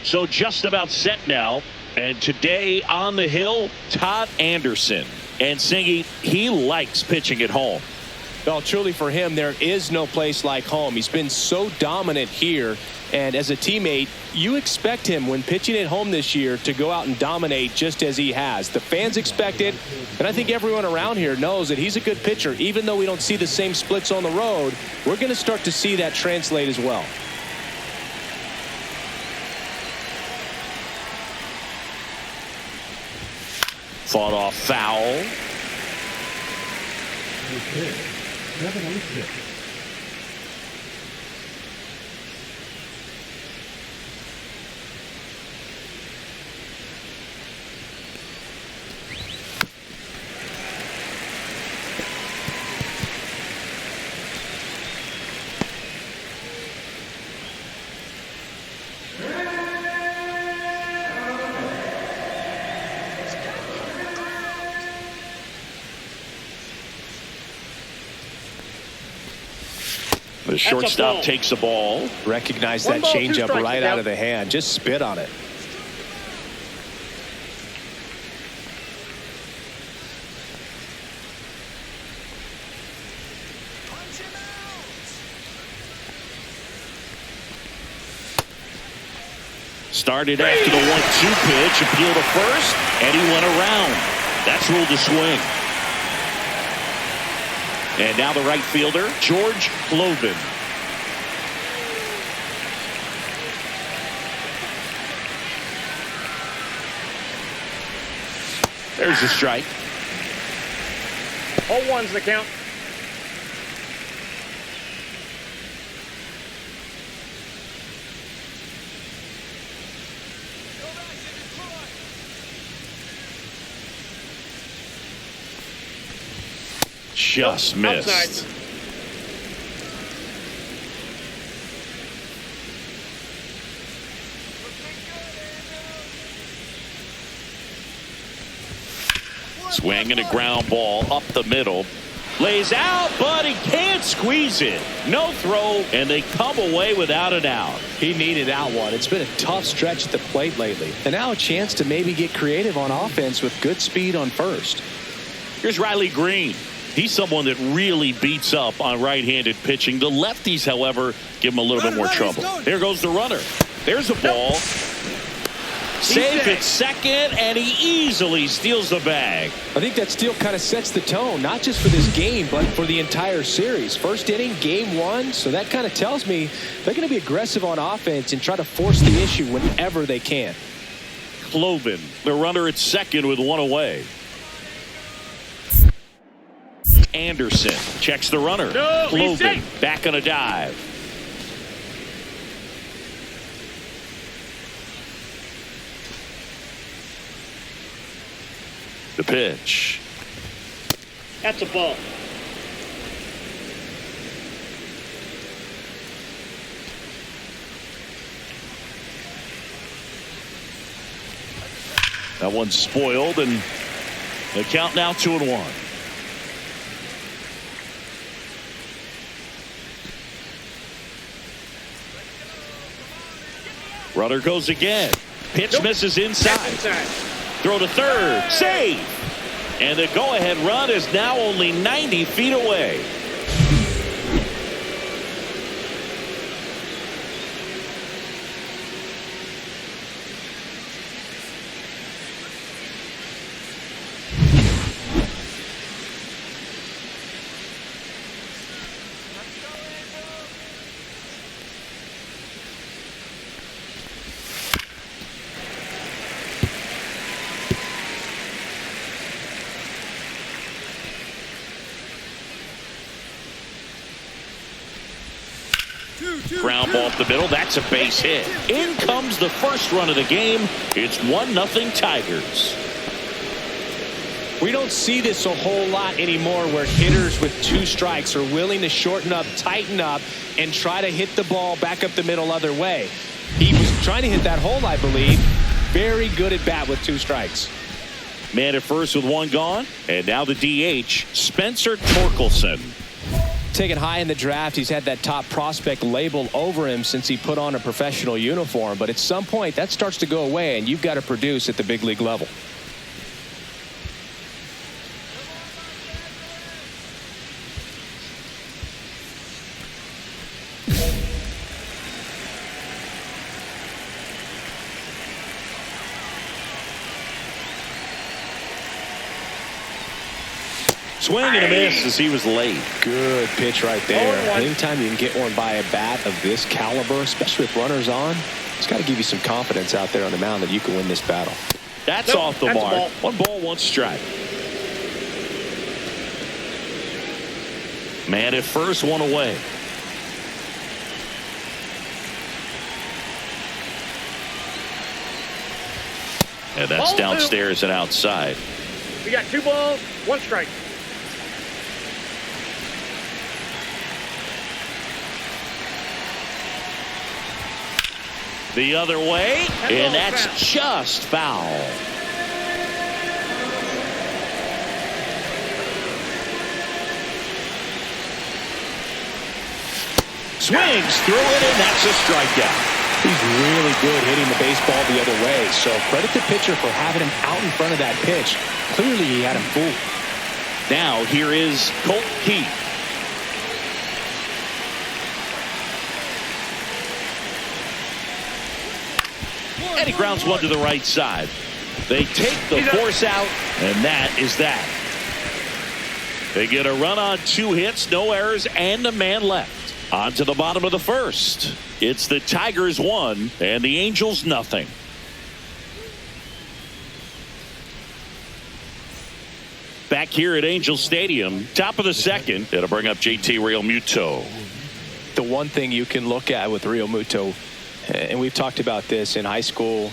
So just about set now. And today on the hill, Todd Anderson. And Singy, he likes pitching at home. Well, truly for him, there is no place like home. He's been so dominant here. And as a teammate, you expect him when pitching at home this year to go out and dominate just as he has. The fans expect it. And I think everyone around here knows that he's a good pitcher. Even though we don't see the same splits on the road, we're going to start to see that translate as well. Fought off foul. Okay. 7-0-6. The shortstop takes the ball. Recognize that changeup right out of the hand. Just spit on it. Started after the 1-2 pitch, appeal to first, and he went around. That's ruled a swing. And now the right fielder, George Cloven. There's the strike. 0-1's the count. Just missed. Outside. Swinging a ground ball up the middle. Lays out, but he can't squeeze it. No throw, and they come away without an out. He needed that one. It's been a tough stretch at the plate lately. And now a chance to maybe get creative on offense with good speed on first. Here's Riley Green. He's someone that really beats up on right-handed pitching. The lefties, however, give him a little bit more trouble. There goes the runner. There's a ball. Safe at second, and he easily steals the bag. I think that steal kind of sets the tone, not just for this game, but for the entire series. First inning, game one, so that kind of tells me they're going to be aggressive on offense and try to force the issue whenever they can. Cloven, the runner at second with one away. Anderson checks the runner. Cloven back on a dive. The pitch. That's a ball. That one's spoiled, and the count now 2-1. Runner goes again. Pitch misses inside. Throw to third. Save. And the go-ahead run is now only 90 feet away. Ground ball up the middle. That's a base hit. In comes the first run of the game. It's 1-0 Tigers. We don't see this a whole lot anymore where hitters with 2 strikes are willing to shorten up, tighten up, and try to hit the ball back up the middle other way. He was trying to hit that hole, I believe. Very good at bat with 2 strikes. Man at first with 1 gone. And now the DH, Spencer Torkelson. Taken high in the draft, he's had that top prospect label over him since he put on a professional uniform. But at some point, that starts to go away, and you've got to produce at the big league level. Swing and a miss as he was late. Good pitch right there. Anytime you can get one by a bat of this caliber, especially with runners on, it's got to give you some confidence out there on the mound that you can win this battle. That's off the mark. 1 ball, 1 strike. Man at first, 1 away. And that's downstairs and outside. We got 2 balls, 1 strike. The other way, and that's just foul. Swings through it, and that's a strikeout. He's really good hitting the baseball the other way, so credit the pitcher for having him out in front of that pitch. Clearly, he had him fooled. Now, here is Colt Keith. And he grounds one to the right side. They take the force out, and that is that. They get a run on 2 hits, no errors, and a man left. On to the bottom of the first. It's the Tigers 1 and the Angels nothing. Back here at Angel Stadium, top of the second. It'll bring up JT Realmuto. The one thing you can look at with Realmuto, and we've talked about this in high school,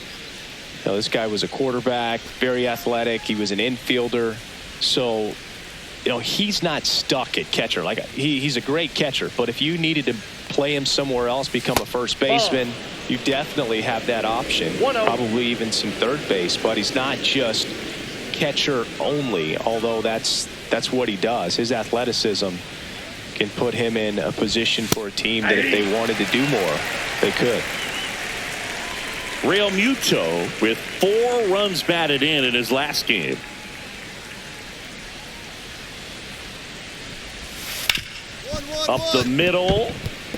this guy was a quarterback, very athletic. He was an infielder. So, he's not stuck at catcher. Like he's a great catcher, but if you needed to play him somewhere else, become a first baseman, you definitely have that option. Probably even some third base, but he's not just catcher only, although that's what he does. His athleticism can put him in a position for a team that if they wanted to do more, they could. Realmuto with 4 runs batted in his last game. Up the middle,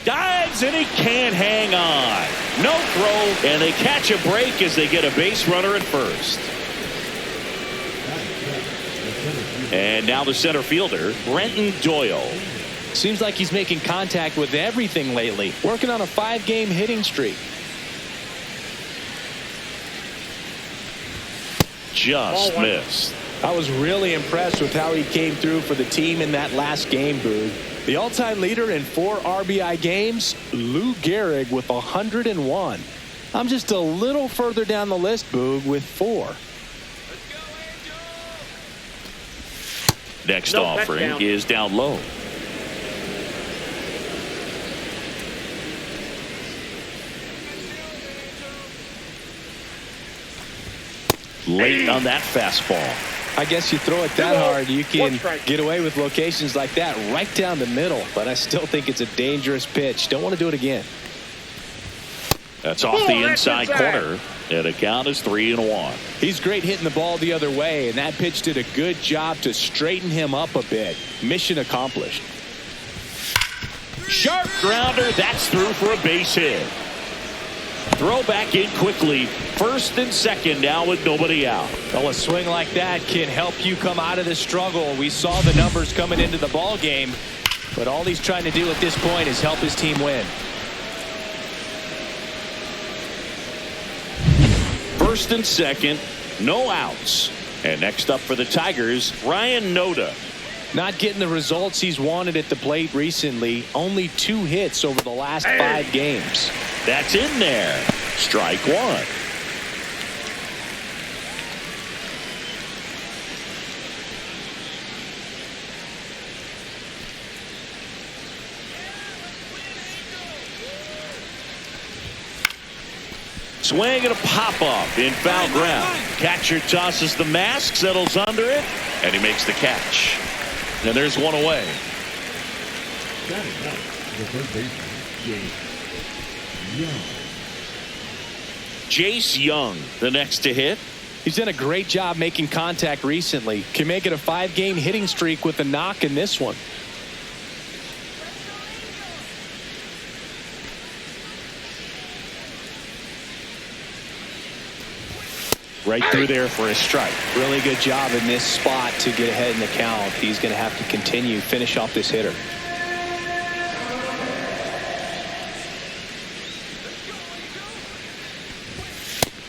dives, and he can't hang on. No throw, and they catch a break as they get a base runner at first. And now the center fielder, Brenton Doyle. Seems like he's making contact with everything lately. Working on a 5-game hitting streak. Just missed. I was really impressed with how he came through for the team in that last game, Boog. The all-time leader in 4 RBI games, Lou Gehrig with 101. I'm just a little further down the list, Boog, with 4. Next offering is down low. Late on that fastball. I guess you throw it that hard, you can get away with locations like that right down the middle. But I still think it's a dangerous pitch. Don't want to do it again. That's off the inside corner. And the count is 3-1. He's great hitting the ball the other way, and that pitch did a good job to straighten him up a bit. Mission accomplished. Sharp grounder. That's through for a base hit. Throw back in quickly. First and second now with nobody out. Well, a swing like that can help you come out of the struggle. We saw the numbers coming into the ball game, but all he's trying to do at this point is help his team win. First and second, no outs. And next up for the Tigers, Ryan Noda. Not getting the results he's wanted at the plate recently. Only 2 hits over the last 5 games. That's in there. Strike 1. Swing and a pop-up in foul ground. Catcher tosses the mask, settles under it, and he makes the catch. And there's one away. Batting out, the third baseman, Jace Young, the next to hit. He's done a great job making contact recently. Can make it a 5-game hitting streak with a knock in this one. Right through there for a strike. Really good job in this spot to get ahead in the count. He's going to have to continue, finish off this hitter.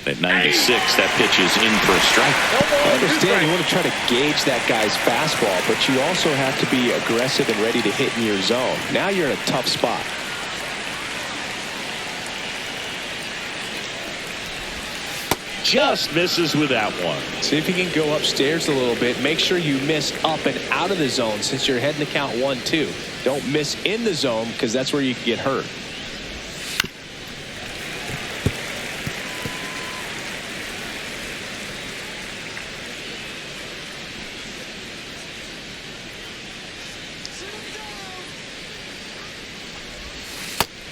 At 96, that pitch is in for a strike. I understand you want to try to gauge that guy's fastball, but you also have to be aggressive and ready to hit in your zone. Now you're in a tough spot. Just misses with that one. See if you can go upstairs a little bit. Make sure you miss up and out of the zone since you're heading to count 1-2. Don't miss in the zone because that's where you can get hurt.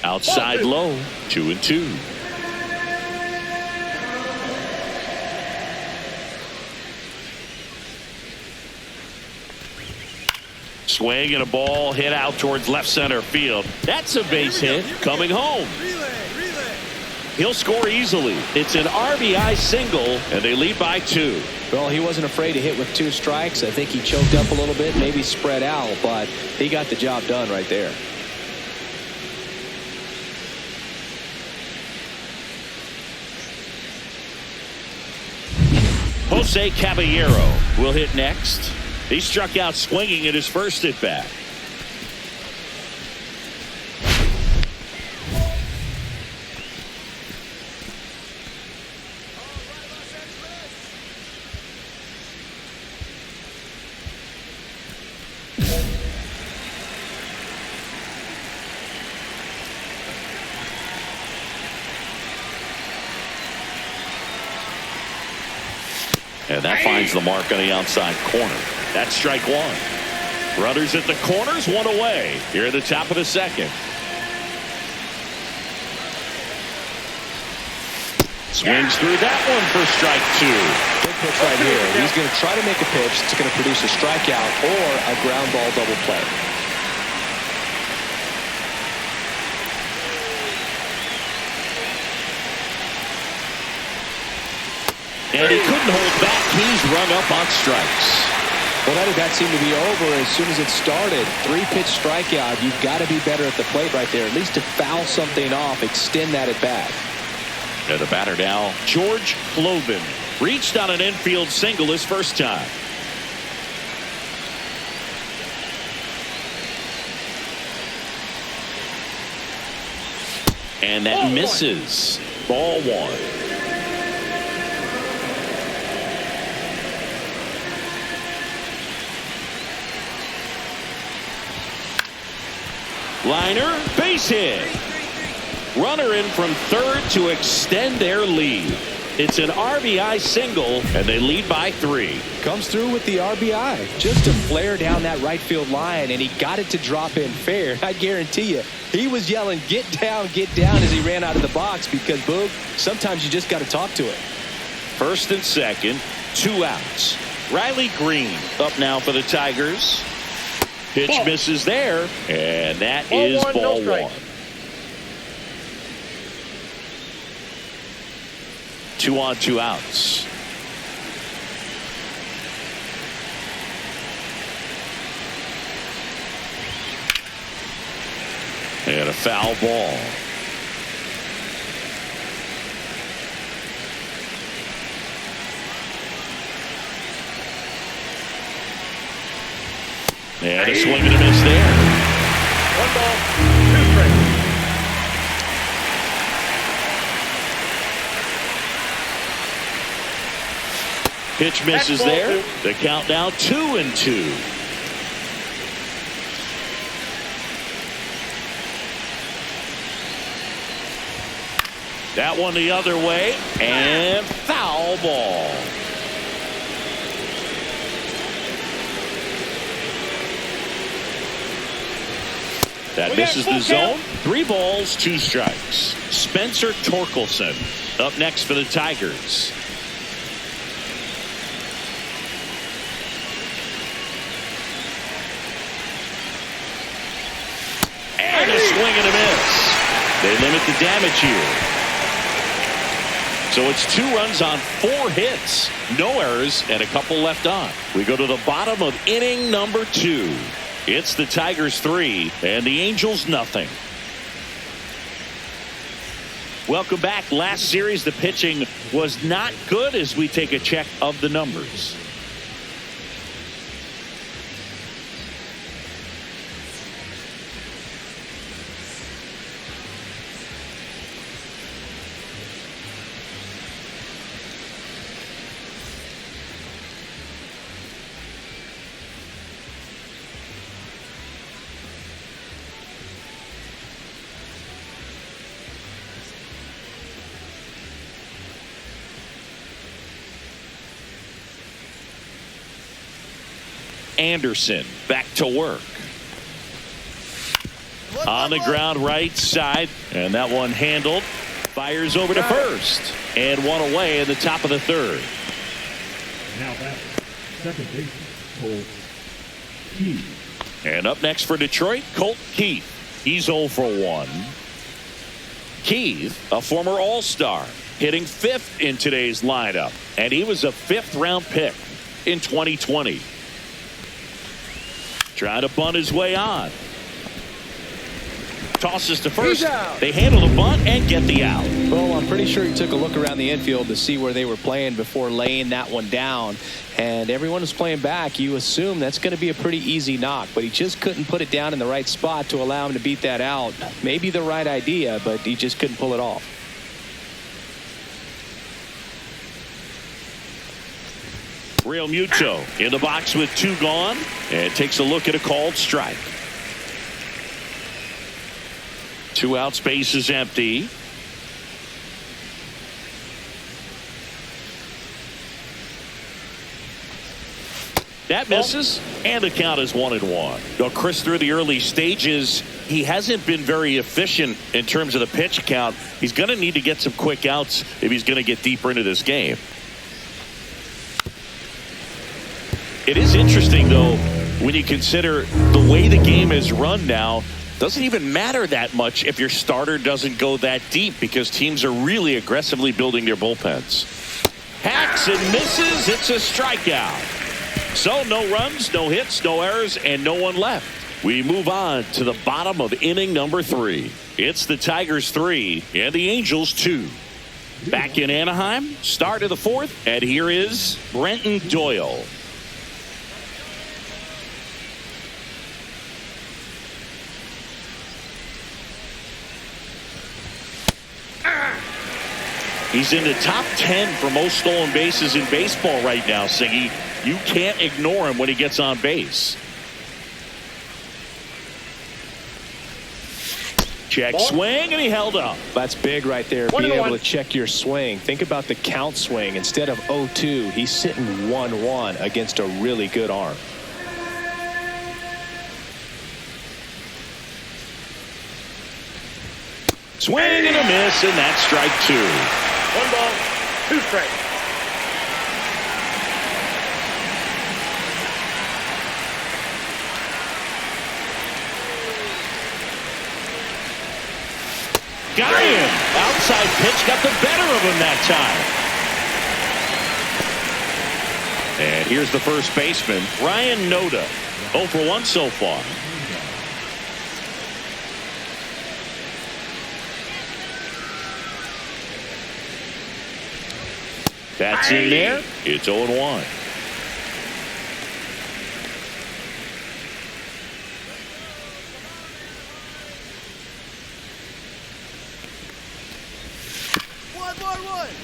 Outside low, 2-2. Swing and a ball hit out towards left center field. That's a base hit coming home. He'll score easily. It's an RBI single, and they lead by 2. Well, he wasn't afraid to hit with 2 strikes. I think he choked up a little bit, maybe spread out, but he got the job done right there. Jose Caballero will hit next. He struck out swinging at his first at bat. And that finds the mark on the outside corner. That's strike 1. Runners at the corners, 1 away. Here at the top of the second. Swings through that one for strike 2. Good pitch right here. He's going to try to make a pitch that's going to produce a strikeout or a ground ball double play. And he couldn't hold back. He's rung up on strikes. Well, how did that seem to be over as soon as it started? 3-pitch strikeout. You've got to be better at the plate right there. At least to foul something off, extend that at bat. And the batter now, George Cloven. Reached on an infield single his first time. And that misses. Ball 1. Liner, base hit. Runner in from third to extend their lead. It's an RBI single, and they lead by 3. Comes through with the RBI. Just a flare down that right field line, and he got it to drop in fair. I guarantee you, he was yelling, get down, as he ran out of the box because, Boog, sometimes you just got to talk to it. First and second, 2 outs. Riley Green up now for the Tigers. Pitch misses there, and that is ball 1. 2 on, 2 outs. And a foul ball. And a swing and a miss there. 1 ball, 2 strikes. Pitch misses there. The count now 2-2. That one the other way, and foul ball. That misses the zone. 3 balls, 2 strikes. Spencer Torkelson up next for the Tigers. And a swing and a miss. They limit the damage here. So it's 2 runs on 4 hits. No errors and a couple left on. We go to the bottom of inning number 2. It's the Tigers 3 and the Angels nothing. Welcome back. Last series the pitching was not good as we take a check of the numbers. Anderson back to work. On the ground right side, and that one handled. Fires over to first, and 1 away in the top of the 3rd. Now back, second baseman, Colt Keith. And up next for Detroit, Colt Keith. He's 0 for 1. Keith, a former All-Star, hitting 5th in today's lineup, and he was a 5th-round pick in 2020. Trying to bunt his way on. Tosses to first. They handle the bunt and get the out. Well, I'm pretty sure he took a look around the infield to see where they were playing before laying that one down. And everyone was playing back. You assume that's going to be a pretty easy knock. But he just couldn't put it down in the right spot to allow him to beat that out. Maybe the right idea, but he just couldn't pull it off. Real Muto in the box with 2 gone and takes a look at a called strike. 2 outs, base is empty. That misses, and the count is 1-1. Now, Chris, through the early stages, he hasn't been very efficient in terms of the pitch count. He's going to need to get some quick outs if he's going to get deeper into this game. It is interesting, though, when you consider the way the game is run now. Doesn't even matter that much if your starter doesn't go that deep because teams are really aggressively building their bullpens. Hacks and misses. It's a strikeout. So no runs, no hits, no errors, and no one left. We move on to the bottom of inning number 3. It's the Tigers 3 and the Angels 2. Back in Anaheim, start of the 4th, and here is Brenton Doyle. He's in the top 10 for most stolen bases in baseball right now, Siggy. You can't ignore him when he gets on base. Check swing, and he held up. That's big right there, being able to check your swing. Think about the count swing. Instead of 0-2, he's sitting 1-1 against a really good arm. Swing and a miss, and that's strike 2. 1 ball, 2 strikes. Got him. Outside pitch got the better of him that time. And here's the first baseman, Ryan Noda. 0 for 1 so far. That's in there. It's 0-1.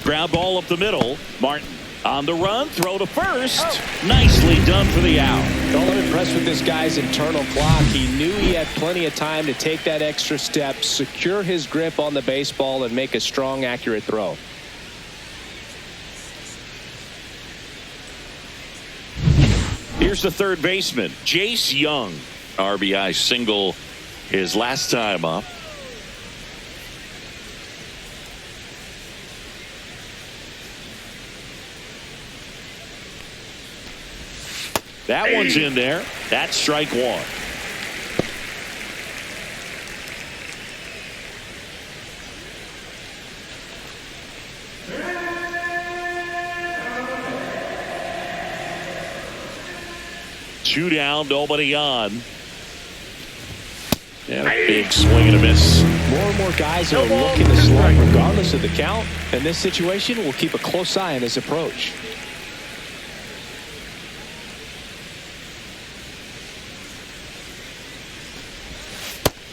Ground ball up the middle. Martin on the run. Throw to first. Nicely done for the out. Well, I'm impressed with this guy's internal clock. He knew he had plenty of time to take that extra step, secure his grip on the baseball, and make a strong, accurate throw. Here's the third baseman, Jace Young. RBI single his last time up. That one's in there. That's strike one. Two down, nobody on. And a big swing and a miss. More and more guys are looking to slug regardless of the count. In this situation, we'll keep a close eye on his approach.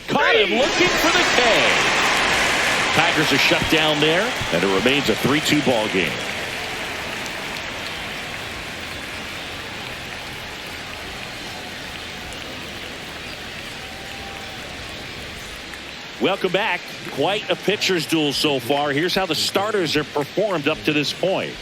Caught him looking for the K. Tigers are shut down there, and it remains a 3-2 ball game. Welcome back. Quite a pitcher's duel so far. Here's how the starters have performed up to this point.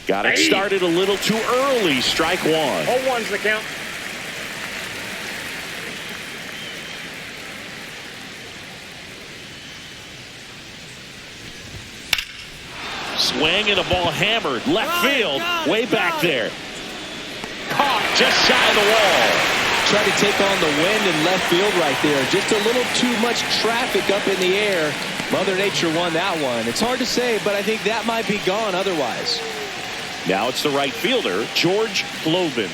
Got it started a little too early. Strike one. 0-1's the count. Swing and a ball hammered. Left field. Way back there. Caught just shy of the wall. Tried to take on the wind in left field right there. Just a little too much traffic up in the air. Mother Nature won that one. It's hard to say, but I think that might be gone otherwise. Now it's the right fielder, George Cloven.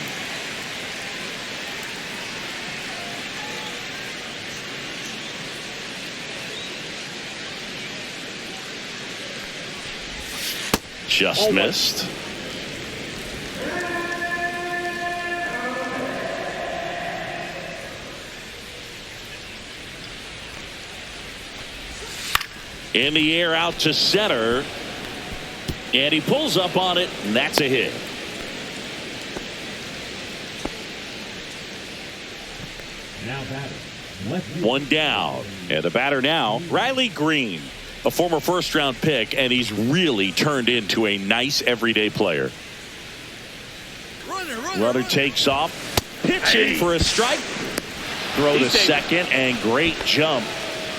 Just missed. In the air out to center. And he pulls up on it, and that's a hit. Now batter. One down. And the batter now, Riley Green, a former first-round pick, and he's really turned into a nice everyday player. Runner takes off, pitching for a strike. Throw to second, and great jump.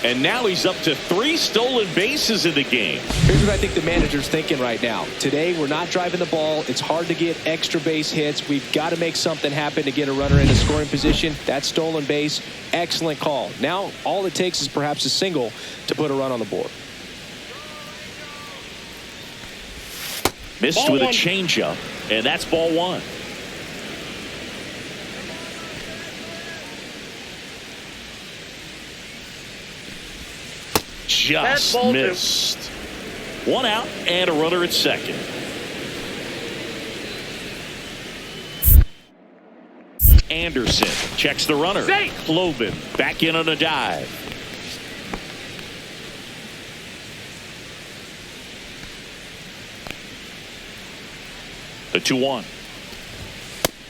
And now he's up to 3 stolen bases in the game. Here's what I think the manager's thinking right now. Today, we're not driving the ball. It's hard to get extra base hits. We've got to make something happen to get a runner in a scoring position. That stolen base, excellent call. Now, all it takes is perhaps a single to put a run on the board. Missed with a changeup, and that's ball one. Just missed. One out and a runner at second. Anderson checks the runner. Cloven back in on a dive. The 2-1.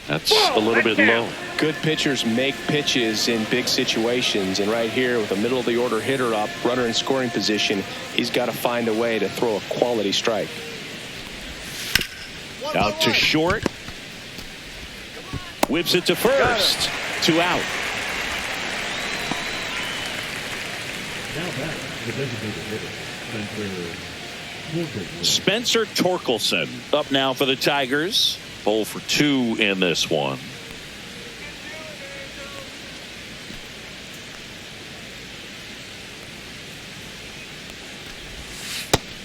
That's a little bit low. Good pitchers make pitches in big situations, and right here with a middle of the order hitter up, runner in scoring position, he's got to find a way to throw a quality strike. Out to short. Whips it to first. 2 out. Now back to the designated hitter, Spencer Torkelson up now for the Tigers. 0 for 2 in this one.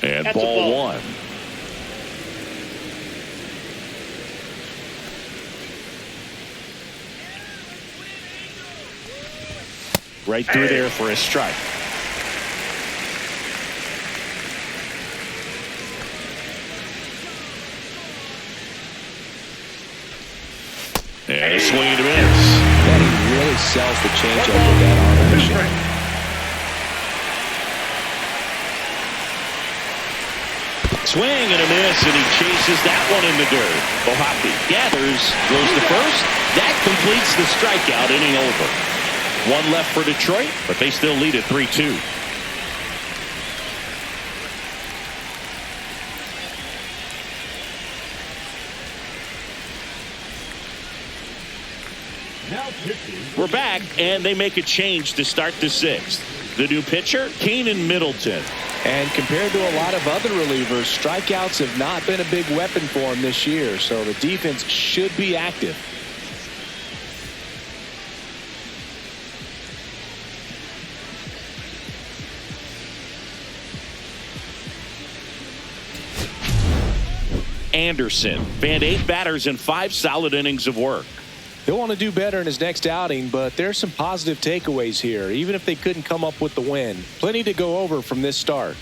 And that's ball one. Right through there for a strike. And a swing and a miss. Man, he really sells the changeup with that arm action. Swing and a miss, and he chases that one in the dirt. O'Hoppe gathers, throws to first. That completes the strikeout, inning over. One left for Detroit, but they still lead at 3-2. Now pitching. We're back, and they make a change to start the sixth. The new pitcher, Keenan Middleton. And compared to a lot of other relievers, strikeouts have not been a big weapon for him this year, so the defense should be active. Anderson fanned 8 batters in 5 solid innings of work. He'll want to do better in his next outing, but there's some positive takeaways here, even if they couldn't come up with the win. Plenty to go over from this start.